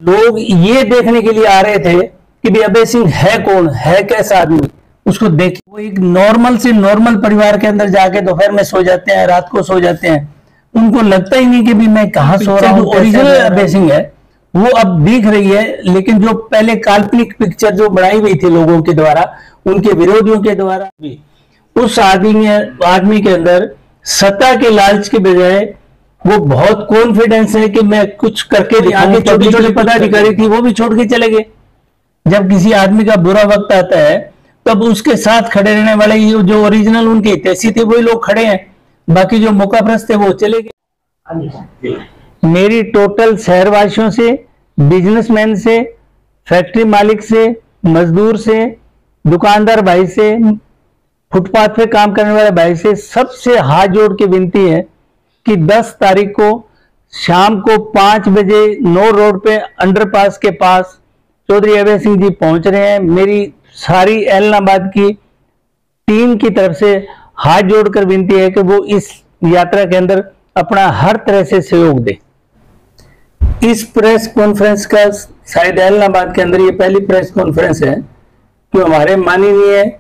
लोग ये देखने के लिए आ रहे थे कि भाई अभय सिंह है कौन, है कैसा आदमी, उसको देख। वो एक नॉर्मल से नॉर्मल परिवार के अंदर जाके दोपहर में सो जाते हैं, रात को सो जाते हैं, उनको लगता ही नहीं कि भी मैं कहाँ सो रहा हूँ। ओरिजिनल अभय सिंह है वो अब दिख रही है, लेकिन जो पहले काल्पनिक पिक्चर जो बनाई हुई थी लोगों के द्वारा, उनके विरोधियों के द्वारा भी, उस आदमी के अंदर सत्ता के लालच के बजाय वो बहुत कॉन्फिडेंस है कि मैं कुछ करके दिखाऊंगा। छोटे छोटे पदाधिकारी थी वो भी छोड़ के चले गए। जब किसी आदमी का बुरा वक्त आता है तब उसके साथ खड़े रहने वाले जो ओरिजिनल उनके हितैषी थे वही लोग खड़े हैं, बाकी जो मौकाप्रस्त थे वो चले गए। मेरी टोटल शहरवासियों से, बिजनेसमैन से, फैक्ट्री मालिक से, मजदूर से, दुकानदार भाई से, फुटपाथ पे काम करने वाले भाई से सबसे हाथ जोड़ के विनती है कि 10 तारीख को शाम को 5 बजे नौ रोड पे अंडरपास के पास चौधरी अभय सिंह जी पहुंच रहे हैं। मेरी सारी एलनाबाद की टीम की तरफ से हाथ जोड़कर विनती है कि वो इस यात्रा के अंदर अपना हर तरह से सहयोग दे। इस प्रेस कॉन्फ्रेंस का शायद एलनाबाद के अंदर ये पहली प्रेस कॉन्फ्रेंस है कि हमारे माननीय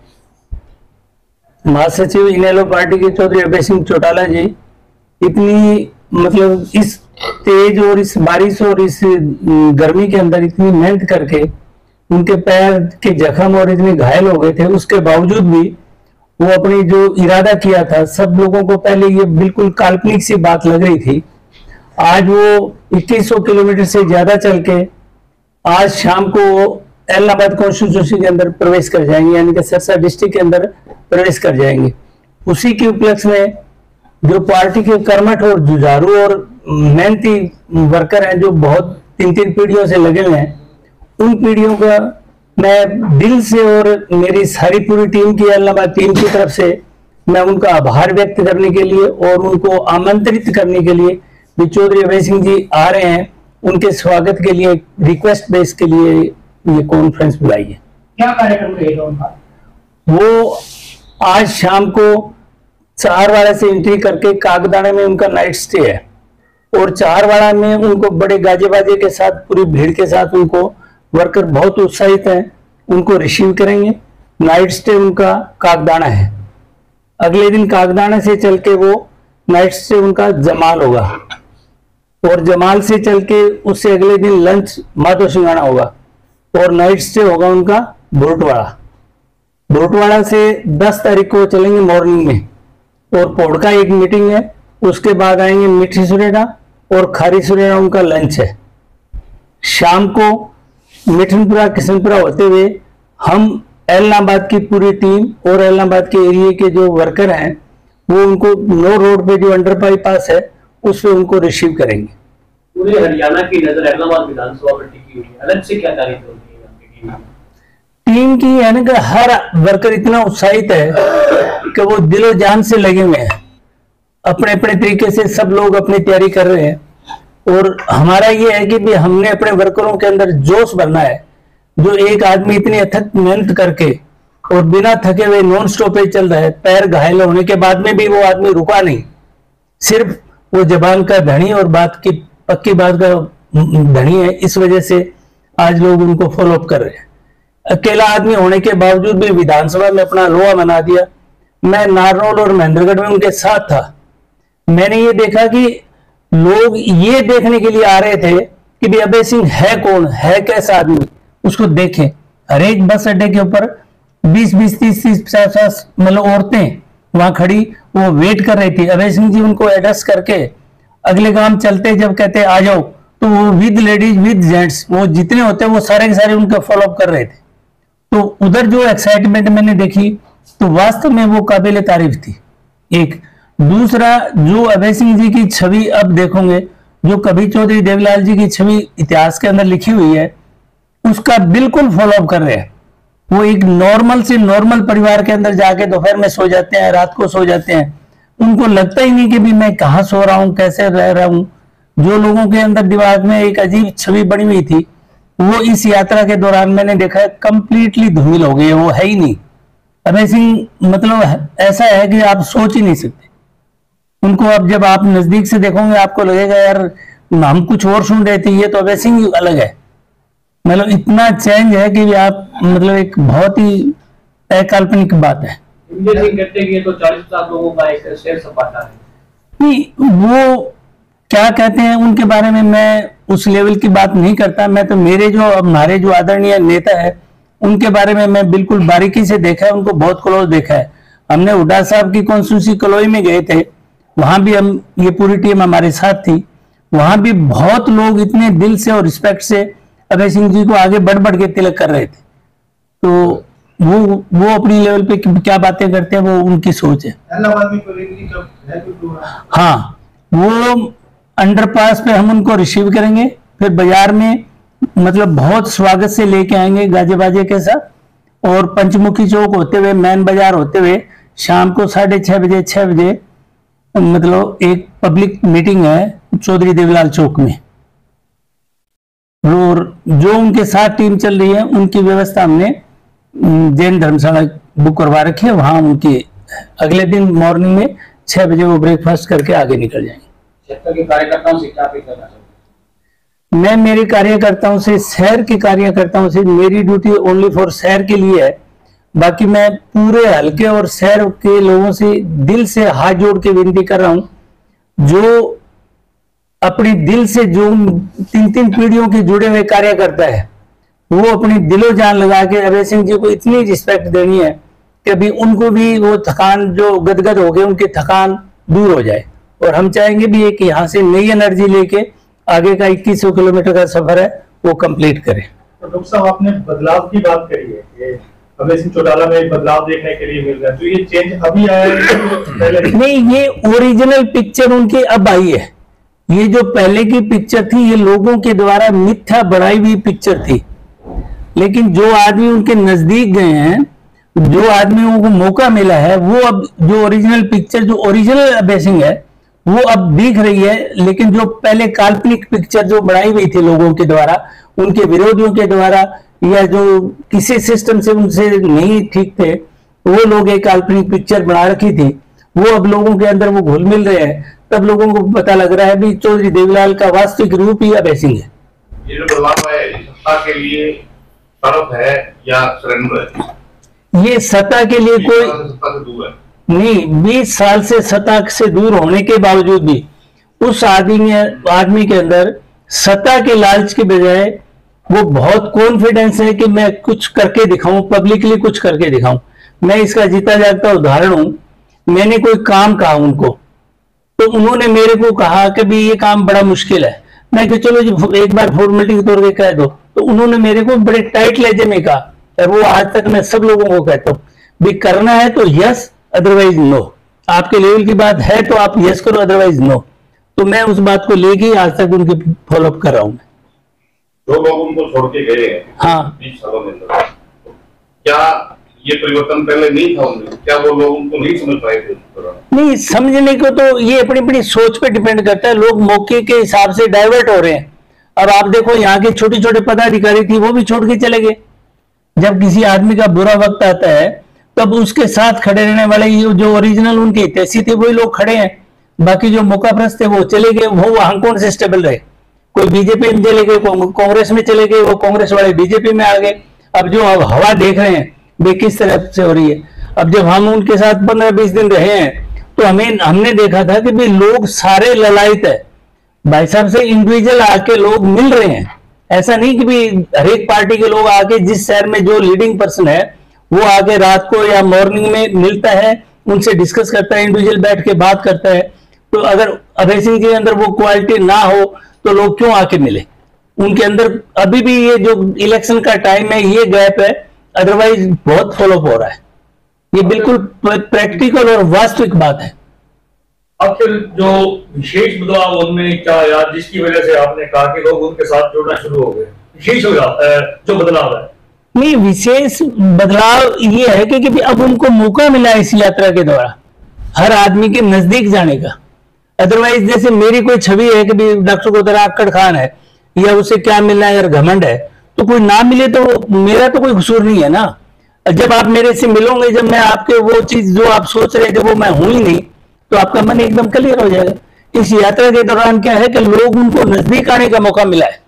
महासचिव इनेलो पार्टी के चौधरी अभय सिंह चौटाला जी इतनी मतलब इस तेज और इस बारिश और इस गर्मी के अंदर इतनी मेहनत करके उनके पैर के जख्म और इतने घायल हो गए थे, उसके बावजूद भी वो अपनी जो इरादा किया था, सब लोगों को पहले ये बिल्कुल काल्पनिक सी बात लग रही थी। आज वो 2100 किलोमीटर से ज्यादा चल के आज शाम को एलनाबाद कॉन्स्टिट्यूंसी के अंदर प्रवेश कर जाएंगे, यानी कि सिरसा डिस्ट्रिक्ट के अंदर प्रवेश कर जाएंगे। उसी के उपलक्ष्य में जो पार्टी के कर्मठ और जुझारू और मेहनती वर्कर हैं, जो बहुत 3-3 पीढ़ियों से लगे हुए हैं, उन पीढ़ियों का मैं दिल से और मेरी सारी पूरी टीम की, एलनाबाद टीम की तरफ से मैं उनका आभार व्यक्त करने के लिए और उनको आमंत्रित करने के लिए भी चौधरी अभय सिंह जी आ रहे हैं, उनके स्वागत के लिए रिक्वेस्ट बेस के लिए ये कॉन्फ्रेंस बुलाई है। क्या कार्यक्रम रहेगा उनका? वो आज शाम को चारवाड़ा से एंट्री करके कागदाड़ा में उनका नाइट स्टे है और चारवाड़ा में उनको बड़े गाजे बाजे के साथ, पूरी भीड़ के साथ उनको वर्कर बहुत उत्साहित हैं, उनको रिसीव करेंगे। नाइट स्टे उनका कागदाड़ा है। अगले दिन कागदाड़ा से चल के वो नाइट स्टे उनका जमाल होगा और जमाल से चल के उससे अगले दिन लंच माधो सिंगाना होगा और नाइट स्टे होगा उनका बुरटवाड़ा। बुरटवाड़ा से 10 तारीख को चलेंगे मॉर्निंग में और पोड़का एक मीटिंग है, उसके बाद आएंगे मीठी सुरेड़ा और खारी सुरेड़ा उनका लंच है। शाम को मिठनपुरा किशनपुरा होते हुए हम एलनाबाद की पूरी टीम और एलनाबाद के एरिया के जो वर्कर हैं वो उनको नो रोड पे जो अंडर पास है उस पे उनको रिसीव करेंगे। पूरे हरियाणा की नजर एलनाबाद विधानसभा पर टिकी हुई है, अलग से क्या तारीफ होती है आपकी टीम की? यानी कि हर वर्कर इतना उत्साहित है कि वो दिलो जान से लगे हुए हैं, अपने अपने तरीके से सब लोग अपनी तैयारी कर रहे हैं। और हमारा ये है कि भी हमने अपने वर्करों के अंदर जोश भरना है। जो एक आदमी इतनी अथक मेहनत करके और बिना थके हुए नॉन स्टॉपेज चल रहा है, पैर घायल होने के बाद में भी वो आदमी रुका नहीं, सिर्फ वो जबान का धनी और बात की पक्की बात का धनी है, इस वजह से आज लोग उनको फॉलो अप कर रहे हैं। अकेला आदमी होने के बावजूद भी विधानसभा में अपना लोहा बना दिया। मैं नारनौल और महेंद्रगढ़ में उनके साथ था। मैंने ये देखा कि लोग ये देखने के लिए आ रहे थे कि भी अभय सिंह है कौन, है कैसा आदमी, उसको देखें। हर एक बस अड्डे के ऊपर 20-20, 30-30, 50-50 मतलब औरतें वहां खड़ी, वो वेट कर रही थी। अभय सिंह जी उनको एड्रेस करके अगले काम चलते, जब कहते आ जाओ, तो वो विद लेडीज विद जेंट्स वो जितने होते वो सारे के सारे उनके फॉलो अप कर रहे थे। तो उधर जो एक्साइटमेंट मैंने देखी तो वास्तव में वो काबिल तारीफ थी। एक दूसरा, जो अभय सिंह जी की छवि अब देखोगे, जो कभी चौधरी देवीलाल जी की छवि इतिहास के अंदर लिखी हुई है, उसका बिल्कुल फॉलो अप कर रहे हैं। वो एक नॉर्मल से नॉर्मल परिवार के अंदर जाके दोपहर में सो जाते हैं, रात को सो जाते हैं, उनको लगता ही नहीं कि भी मैं कहाँ सो रहा हूँ, कैसे रह रहा हूँ। जो लोगों के अंदर दिमाग में एक अजीब छवि बनी हुई थी, वो इस यात्रा के दौरान मैंने देखा कंप्लीटली धूमिल हो गई है, वो है ही नहीं। अभय सिंह मतलब ऐसा है कि आप सोच ही नहीं सकते उनको। अब जब आप नजदीक से देखोगे आपको लगेगा यार हम कुछ और सुन रहे थे, ये तो अभय सिंह अलग है, मतलब इतना चेंज है कि आप मतलब एक बहुत ही अकाल्पनिक बात है। इंद्र सिंह कहते हैं कि ये तो 40-50 लोगों का एक शेर सपाटा है। नहीं, वो क्या कहते हैं उनके बारे में मैं उस लेवल की बात नहीं करता। मैं तो हमारे जो आदरणीय नेता है उनके बारे में मैं बिल्कुल बारीकी से देखा है, उनको बहुत क्लोज देखा है। हमने हुड्डा साहब की कॉन्स्टिट्यूंसी कलोई में गए थे, वहां भी ये पूरी टीम हमारे साथ थी। वहां भी बहुत लोग इतने दिल से और रिस्पेक्ट से अभय सिंह जी को आगे बढ़ बढ़ के तिलक कर रहे थे। तो वो अपनी लेवल पे क्या बातें करते हैं वो उनकी सोच है। हाँ, वो अंडरपास पे हम उनको रिसीव करेंगे, फिर बाजार में मतलब बहुत स्वागत से लेके आएंगे गाजे बाजे के साथ, और पंचमुखी चौक होते हुए मैन बाजार होते हुए शाम को 6:30 बजे मतलब एक पब्लिक मीटिंग है चौधरी देवीलाल चौक में। और जो उनके साथ टीम चल रही है उनकी व्यवस्था हमने जैन धर्मशाला बुक करवा रखी है। वहां उनकी अगले दिन मॉर्निंग में 6 बजे वो ब्रेकफास्ट करके आगे निकल जाएंगे। क्षेत्र के कार्यकर्ताओं से क्या अपेक्षा करना चाहते? मैं मेरे कार्यकर्ताओं से, शहर के कार्यकर्ताओं से, मेरी ड्यूटी ओनली फॉर शहर के लिए है। बाकी मैं पूरे हल्के और शहर के लोगों से दिल से हाथ जोड़ के विनती कर रहा हूं, जो अपने दिल से जो 3 पीढ़ियों के जुड़े हुए कार्यकर्ता है वो अपनी दिलो जान लगा के अभय सिंह जी को इतनी रिस्पेक्ट देनी है कि अभी उनको भी वो थकान जो गदगद हो गए उनकी थकान दूर हो जाए। और हम चाहेंगे भी कि यहाँ से नई एनर्जी लेके आगे का 2100 किलोमीटर का सफर है वो कंप्लीट करें। तो डॉक्टर साहब, आपने बदलाव की बात करी है कि अभय सिंह चौटाला में बदलाव देखने के लिए मिल रहा है, तो ये चेंज अभी आया है पहले? नहीं, ये ओरिजिनल पिक्चर उनकी अब आई है। ये जो पहले की पिक्चर थी ये लोगों के द्वारा मिथ्या बनाई हुई पिक्चर थी। लेकिन जो आदमी उनके नजदीक गए हैं, जो आदमियों को मौका मिला है, वो अब जो ओरिजिनल पिक्चर, जो ओरिजिनल अभय सिंह है वो अब दिख रही है। लेकिन जो पहले काल्पनिक पिक्चर जो बनाई हुई थी लोगों के द्वारा, उनके विरोधियों के द्वारा, या जो किसी सिस्टम से उनसे नहीं ठीक थे, वो लोग एक काल्पनिक पिक्चर बना रखी थी, वो अब लोगों के अंदर वो घुल मिल रहे हैं। तब लोगों को पता लग रहा है भी चौधरी देवीलाल का वास्तविक रूप ही अभय सिंह है। ये जो बदलाव है सत्ता के लिए तरफ है या सरेंडर है? ये सत्ता के लिए कोई सत्ता से दूर है नहीं। 20 साल से सत्ता से दूर होने के बावजूद भी उस आदमी के अंदर सत्ता के लालच के बजाय वो बहुत कॉन्फिडेंस है कि मैं कुछ करके दिखाऊं, पब्लिकली कुछ करके दिखाऊं। मैं इसका जीता जागता उदाहरण हूं। मैंने कोई काम कहा उनको, तो उन्होंने मेरे को कहा कि भी ये काम बड़ा मुश्किल है। मैं कि चलो जी एक बार फॉर्मेलिटी के तौर पे कह दो, तो उन्होंने मेरे को बड़े टाइट लहजे में कहा, और वो आज तक मैं सब लोगों को कहता हूं भी करना है तो यस, अदरवाइज नो। आपके लेवल की बात है तो आप यस करो, अदरवाइज नो। तो मैं उस बात को लेके आज तक उनकी फॉलोअप कर रहा हूं। जो लोग उनको छोड़ के गए हैं हाँ, 20 सालों में, क्या ये परिवर्तन पहले नहीं था उनमें? क्या वो लोग उनको नहीं समझ पाए थे? नहीं समझने को तो ये अपनी अपनी सोच पे डिपेंड करता है। लोग मौके के हिसाब से डाइवर्ट हो रहे हैं। अब आप देखो यहाँ के छोटे छोटे पदाधिकारी थी वो भी छोड़ के चले गए। जब किसी आदमी का बुरा वक्त आता है तब उसके साथ खड़े रहने वाले ये जो ओरिजिनल उनके हितैषी थे वही लोग खड़े हैं। बाकी जो मौकाप्रस्त थे वो चले गए। वो वहां कौन से स्टेबल रहे? कोई बीजेपी में चले गए, कांग्रेस में चले गए, वो कांग्रेस वाले बीजेपी में आ गए। अब जो अब हवा देख रहे हैं वे किस तरह से हो रही है। अब जब हम उनके साथ 15-20 दिन रहे हैं तो हमने देखा था कि भाई लोग सारे ललायत है भाई साहब से। इंडिविजुअल आके लोग मिल रहे हैं। ऐसा नहीं कि भी हर एक पार्टी के लोग आके, जिस शहर में जो लीडिंग पर्सन है वो आके रात को या मॉर्निंग में मिलता है, उनसे डिस्कस करता है, इंडिविजुअल बैठ के बात करता है। तो अगर अभय सिंह के अंदर वो क्वालिटी ना हो तो लोग क्यों आके मिले? उनके अंदर अभी भी ये जो इलेक्शन का टाइम है ये गैप है, अदरवाइज बहुत फॉलोअप हो रहा है। ये बिल्कुल प्रैक्टिकल और वास्तविक बात है। आखिर जो विशेष बदलाव उनमें क्या आया जिसकी वजह से आपने कहा कि लोग उनके साथ जुड़ना शुरू हो गए? विशेष जो बदलाव है? नहीं, विशेष बदलाव ये है कि अब उनको मौका मिला है इस यात्रा के द्वारा हर आदमी के नजदीक जाने का। अदरवाइज जैसे मेरी कोई छवि है कि डॉक्टर गोदरा आक्कड़ खान है या उसे क्या मिलना है यार घमंड है, तो कोई ना मिले तो मेरा तो कोई कसूर नहीं है ना। जब आप मेरे से मिलोगे, जब मैं आपके वो चीज जो आप सोच रहे थे वो मैं हूं ही नहीं, तो आपका मन एकदम क्लियर हो जाएगा। इस यात्रा के दौरान क्या है कि लोग उनको नजदीक आने का मौका मिला है।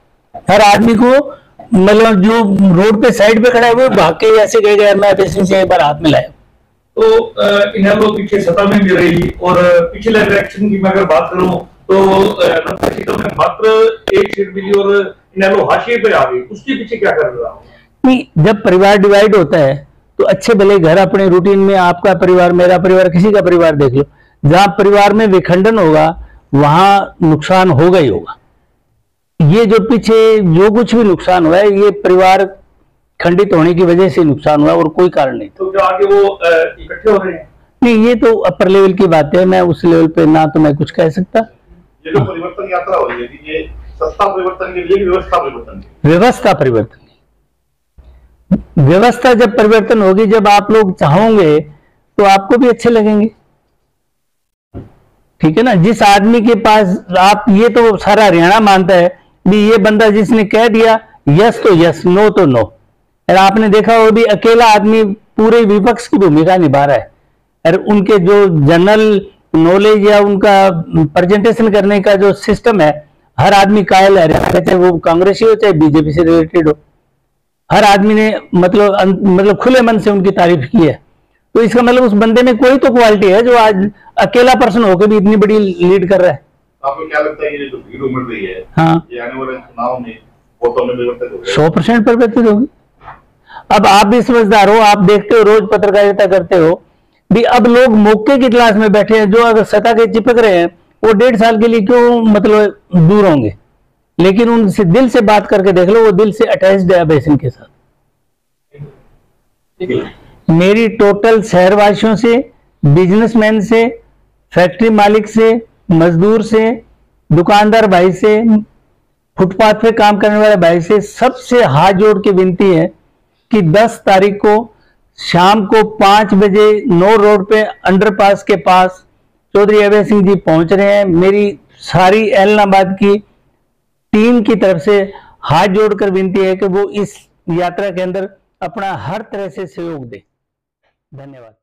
हर आदमी को मतलब जो रोड पे साइड पे खड़ा है वो भाग के ऐसे गए यार मैं बेसिन से एक बार हाथ मिलाया। तो इनेलो पीछे सत्ता में भी रही और पिछले इलेक्शन की मैं अगर बात करूं तो 90 सीटों में मात्र 1 सीट मिली और इनेलो हाशिए पे आ गई, उसके पीछे क्या कर रहा हूँ? नहीं, जब परिवार डिवाइड होता है तो अच्छे भले घर अपने रूटीन में, आपका परिवार, मेरा परिवार, किसी का परिवार देख लो, जहां परिवार में विखंडन होगा वहां नुकसान होगा ही होगा। ये जो पीछे जो कुछ भी नुकसान हुआ है ये परिवार खंडित होने की वजह से नुकसान हुआ और कोई कारण नहीं। तो क्या आगे वो इकट्ठे हो रहे हैं? नहीं, ये तो अपर लेवल की बात है, मैं उस लेवल पे ना तो मैं कुछ कह सकता। ये जो परिवर्तन यात्रा हो रही है ये सत्ता परिवर्तन के लिए व्यवस्था परिवर्तन के लिए? व्यवस्था परिवर्तन, व्यवस्था जब परिवर्तन होगी, जब आप लोग चाहोगे तो आपको भी अच्छे लगेंगे, ठीक है ना। जिस आदमी के पास आप, ये तो सारा हरियाणा मानता है भी ये बंदा जिसने कह दिया यस तो यस, नो तो नो। और आपने देखा वो भी अकेला आदमी पूरे विपक्ष की भूमिका निभा रहा है और उनके जो जनरल नॉलेज या उनका प्रेजेंटेशन करने का जो सिस्टम है, हर आदमी कायल है, चाहे वो कांग्रेसी हो चाहे बीजेपी से रिलेटेड हो, हर आदमी ने मतलब खुले मन से उनकी तारीफ की है। तो इसका मतलब उस बंदे में कोई तो क्वालिटी है जो आज अकेला पर्सन होकर भी इतनी बड़ी लीड कर रहा है। आपको क्या लगता है ये जो भीड़ उमड़ रही है, हाँ, ये आने वाले चुनाव में वोटों में परिवर्तित होगा? 100% परिवर्तित होगी। अब आप भी समझदार हो, आप देखते हो, रोज पत्रकारिता करते हो भी, अब लोग मौके की तलाश में बैठे हैं। जो अगर सत्ता के चिपक रहे हैं वो 1.5 साल के लिए क्यों मतलब दूर होंगे, लेकिन उनसे दिल से बात करके देख लो, वो दिल से अटैच्ड है बेसिन के साथ। मेरी टोटल शहरवासियों से, बिजनेसमैन से, फैक्ट्री मालिक से, मजदूर से, दुकानदार भाई से, फुटपाथ पे काम करने वाले भाई से, सबसे हाथ जोड़ के विनती है कि 10 तारीख को शाम को 5 बजे नौ रोड पे अंडरपास के पास चौधरी अभय सिंह जी पहुंच रहे हैं। मेरी सारी एलनाबाद की टीम की तरफ से हाथ जोड़कर विनती है कि वो इस यात्रा के अंदर अपना हर तरह से सहयोग दे। धन्यवाद।